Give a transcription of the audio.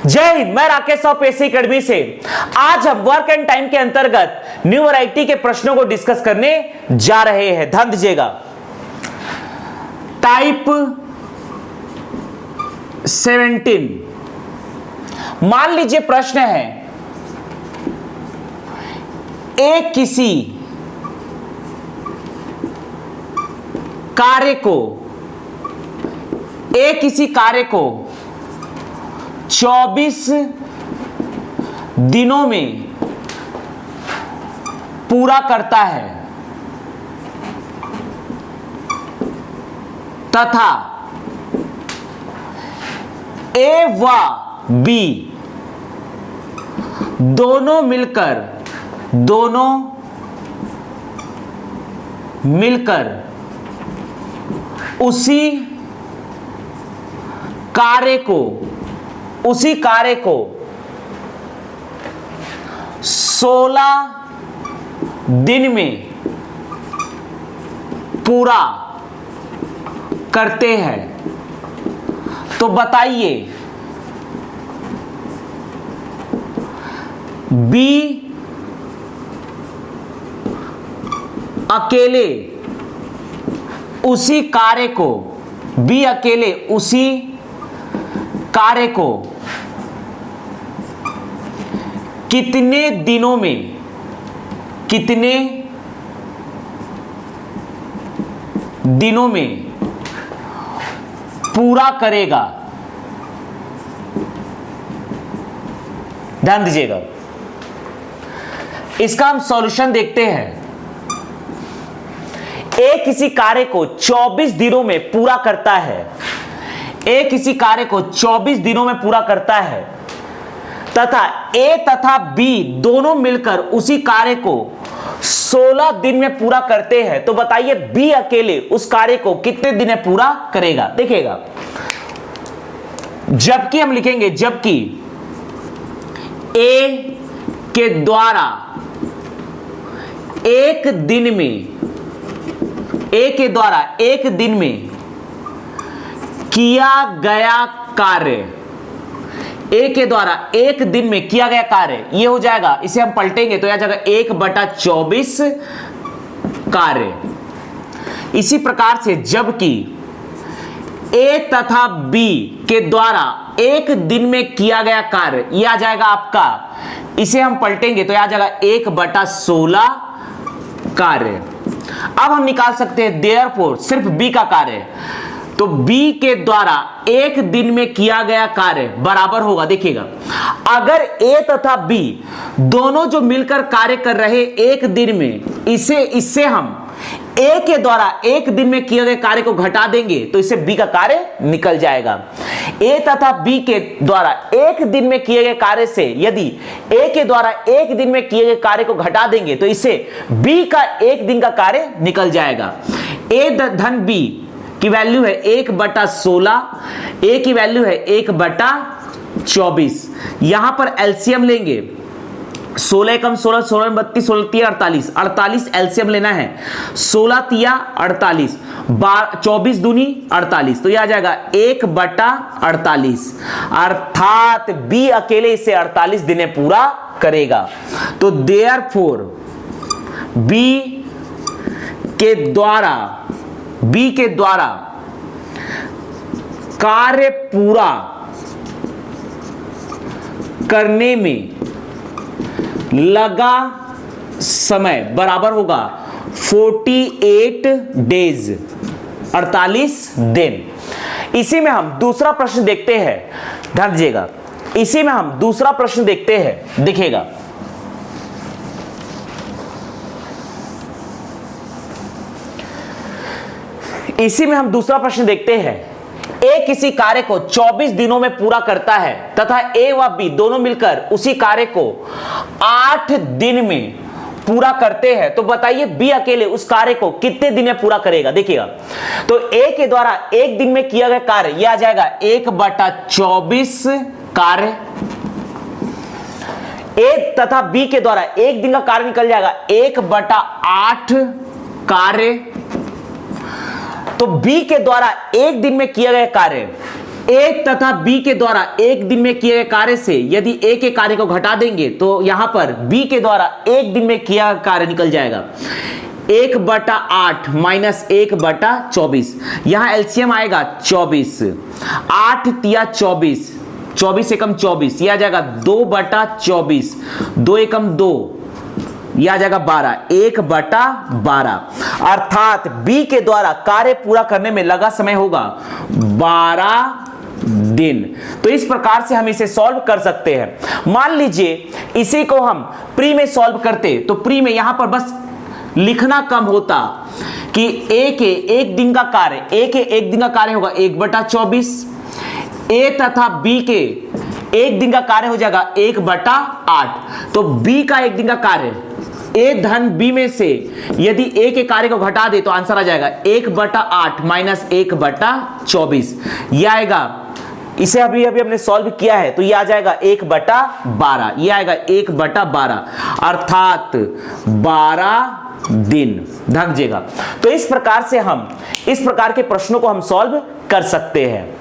जय हिंद। मैं राकेश साहू पेशी एकेडमी से आज हम वर्क एंड टाइम के अंतर्गत न्यू वैरायटी के प्रश्नों को डिस्कस करने जा रहे हैं। ध्यान दीजिएगा। टाइप 17, मान लीजिए प्रश्न है किसी कार्य को 24 दिनों में पूरा करता है तथा ए व बी दोनों मिलकर उसी कार्य को 16 दिन में पूरा करते हैं, तो बताइए बी अकेले उसी कार्य को कितने दिनों में पूरा करेगा। ध्यान दीजिएगा, इसका हम सॉल्यूशन देखते हैं। ए किसी कार्य को 24 दिनों में पूरा करता है, तथा ए तथा बी दोनों मिलकर उसी कार्य को 16 दिन में पूरा करते हैं, तो बताइए बी अकेले उस कार्य को कितने दिन में पूरा करेगा। देखिएगा, जबकि हम लिखेंगे जबकि ए के द्वारा एक दिन में किया गया कार्य, ए के द्वारा एक दिन में किया गया कार्य, ये हो जाएगा, इसे हम पलटेंगे तो यह जाएगा 1/24 कार्य। इसी प्रकार से जबकि ए तथा बी के द्वारा एक दिन में किया गया कार्य, यह आ जाएगा आपका, इसे हम पलटेंगे तो यह आ जाएगा 1/16 कार्य। अब हम निकाल सकते हैं देयरफॉर सिर्फ बी का कार्य, तो बी के द्वारा एक दिन में किया गया कार्य बराबर होगा। देखिएगा, अगर ए तथा बी दोनों जो मिलकर कार्य कर रहे एक दिन में, इससे हम ए के द्वारा एक दिन में किए गए कार्य को घटा देंगे तो इससे बी का कार्य निकल जाएगा। ए तथा बी के द्वारा एक दिन में किए गए कार्य से यदि ए के द्वारा एक दिन में किए गए कार्य को घटा देंगे तो इससे बी का एक दिन का कार्य निकल जाएगा। ए धन बी की वैल्यू है 1/16, ए की वैल्यू है 1/24। यहां पर एलसीएम लेंगे, 16 एकम 16, 16 32, 16 तिया 48, 48 एलसीएम लेना है, 16 तिया 48, 24 दूनी 48, तो यह आ जाएगा 1/48, अर्थात बी अकेले इसे 48 दिन में पूरा करेगा। तो देयरफॉर बी के द्वारा कार्य पूरा करने में लगा समय बराबर होगा 48 डेज, 48 दिन। इसी में हम दूसरा प्रश्न देखते हैं। ध्यान दीजिएगा, इसी में हम दूसरा प्रश्न देखते हैं। देखिएगा, इसी में हम दूसरा प्रश्न देखते हैं। ए किसी कार्य को 24 दिनों में पूरा करता है तथा ए व बी दोनों मिलकर उसी कार्य को 8 दिन में पूरा करते हैं, तो बताइए बी अकेले उस कार्य को कितने दिन में पूरा करेगा। देखिएगा, तो ए के द्वारा एक दिन में किया गया कार्य यह आ जाएगा 1/24 कार्य। ए तथा बी के द्वारा एक दिन का कार्य निकल जाएगा 1/8 कार्य। तो बी के द्वारा एक दिन में किया गया कार्य ए तथा बी के द्वारा एक दिन में किए गए कार्य से यदि ए के कार्य को घटा देंगे तो यहां पर बी के द्वारा एक दिन में किया कार्य निकल जाएगा 1/8 माइनस 1/24। यहां एलसीएम आएगा 24, 8 तिया 24, 24 एकम 24, यह आ जाएगा 2/24, 2 एकम 2, यह आ जाएगा 12, 1/12। अर्थात बी के द्वारा कार्य पूरा करने में लगा समय होगा 12 दिन। तो इस प्रकार से हम इसे सॉल्व कर सकते हैं। मान लीजिए इसी को हम प्री में सॉल्व करते तो प्री में यहां पर बस लिखना कम होता कि ए के एक दिन का कार्य होगा 1/24, ए तथा बी के एक दिन का कार्य हो जाएगा 1/8। तो बी का एक दिन का कार्य ए धन बी में से यदि ए के कार्य को घटा दे तो आंसर आ जाएगा 1/8 माइनस 1/24, यह आएगा। इसे अभी हमने सॉल्व किया है तो यह आ जाएगा 1/12, यह आएगा 1/12 अर्थात 12 दिन। ढक जाएगा। तो इस प्रकार से हम इस प्रकार के प्रश्नों को हम सॉल्व कर सकते हैं।